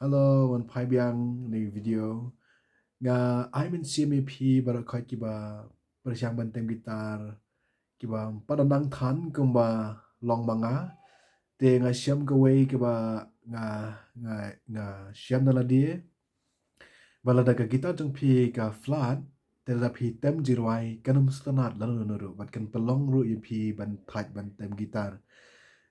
Halo, wan pai biang ni video. Nga ai men CMP baru kait kiba persiang benteng gitar kiba padandang than kumba long manga te nga siam ke wei kiba nga nga nga siam na ladi balada ka gitar jong pi ka flat te da pi tem jirwai kanum stanat lalu nuru bat kan pelong ru ep ban thaj ban tem gitar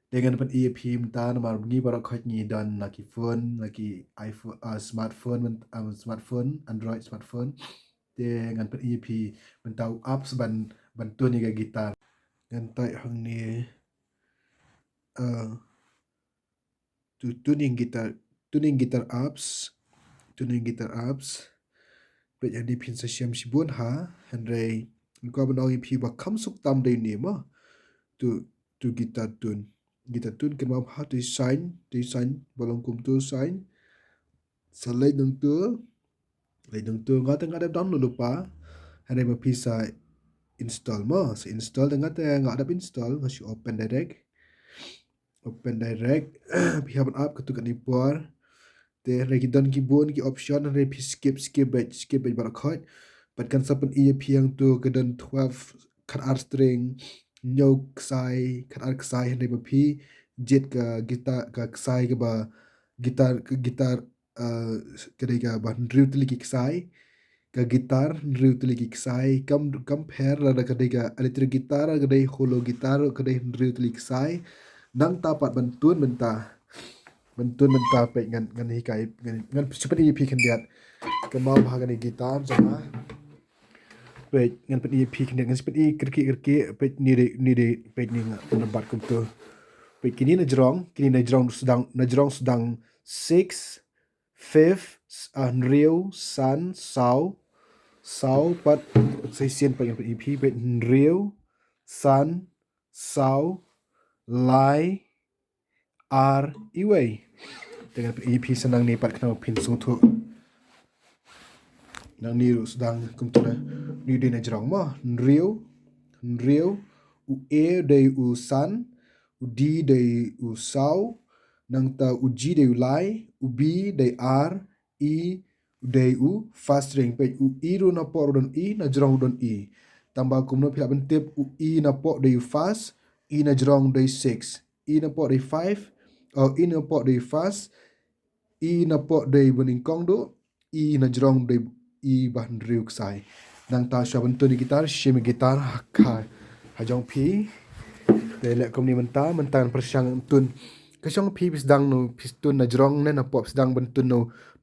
dengan pen EP mta namar ngi barak khot ngi dan laki phone laki iPhone smartphone smartphone Android smartphone dengan pen EP mentau apps ban tu ni ga gitar ngan tai hang ni uh, tu tuning gitar apps pe jadi pin sa siam sibun ha handai ko ban EP ba kham suk tam dei ni ma tu gitar tun kan mau ha design bolong kum tu sign selai nung tu ngata ngada download lupa hande ma pisa install ma se install dengan te ngada install ngasi open direct pi haban app ketuk ni por te regi don ki bon ki option re pi skip barakhot pat kan sapan EP yang tu kedan 12 kan ar string nyok sai kan ar sai hande ma pi jet ka gitar ka sai ke ba gitar kedai ka ban riu tli ki sai ka gitar riu tli ki sai compare la kedai ka electric gitar kedai holo gitar kedai riu tli ki sai nang tapat bantun menta pe ngan hikai ngan seperti EP kan diat kemau bahagian gitar sama pe ngan pe EP kan ngan seperti kerki pe ni de pe ni nambat kum tu pe kini na jerong sedang 6 fifth real sun sau pat sai sien pe ngan pe EP pe real sun sau lai ar iway dengan EP senang ni pat kena pin sung tu nang ni sedang kum tu ni de na jerong ma real u a de u sun u d de u sau nang ta u g de u lai u b de r e de u fast ring pe u e ru na por don e na jerong don e tambah kum no pila bentip u e na por de u fast e na jerong de 6 e na por de 5 e na por de fast e na por de bening kong do e na jerong de e ban riuk sai nang ta shaban tu ni gitar shim gitar hakha hajong pi de le kom ni mentan persiang tun kesong pi bisdang no pistun na jerong ne na pop sedang bentun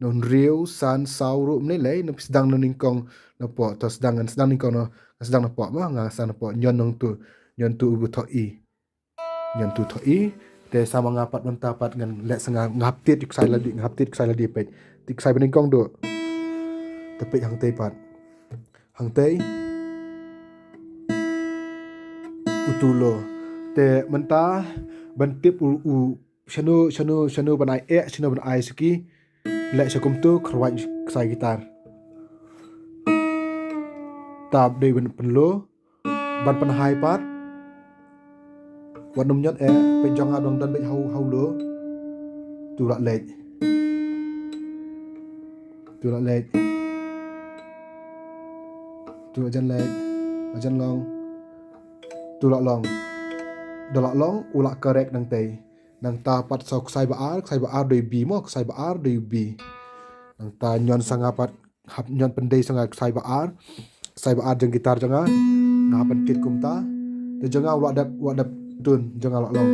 no riu san sau ru ne le no sedang no ningkong na pop to sedang ningkong no sedang na pop ma nga san na pop nyon tu ubu tho i te sama ngapat mentapat ngan lek senga ngaptit sai ladi pe tik sai bening kong do tapi hang te pat hang te utulo te menta bentip u shanu banai shanu banai suki lek sakum tu khrawai sai gitar tab de ben penlo ban pan hai pat wan num nyot pe jong adong dan be hau lo tu la lek tu la jan long tu la long dolak long ulak korek nang te nang ta pat sok sai ba ar doi b mo sai ba ar doi b nang ta nyon sanga pat hap nyon pendai sanga sai ba ar jeng gitar janga na pentit kum ta te janga ulak dap tun janga lak long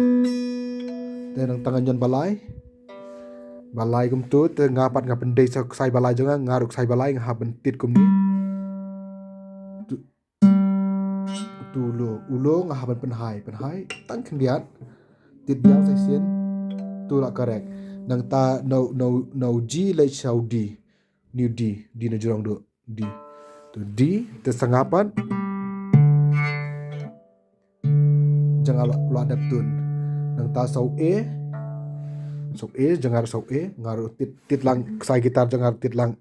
te nang tangan nyon balai kum tu te ngapat pendai sai balai janga ngaruk sai balai ngah pentit kum ni tu ulo ngah penhai tang kendiat tit biang sai sien tu la correct nang ta no g le chau d new d na jurong do d tu d te sangapan jangan lo adap tun nang ta sau e jangar sau e ngaru tit lang sai gitar jangar tit lang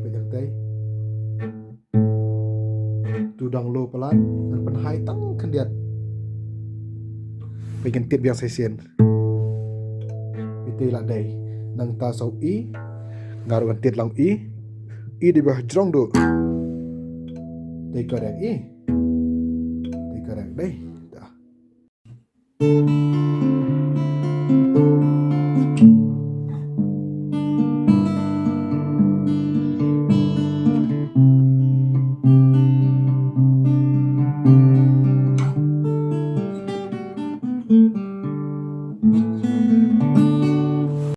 pegang tai tu dang lo pelan dan penhai tang kendiat pegang tit biang sai sien itu lah dai nang ta sau i ngaru kan tit lang i di bah jrong do. Dei correct i. Dei correct dei.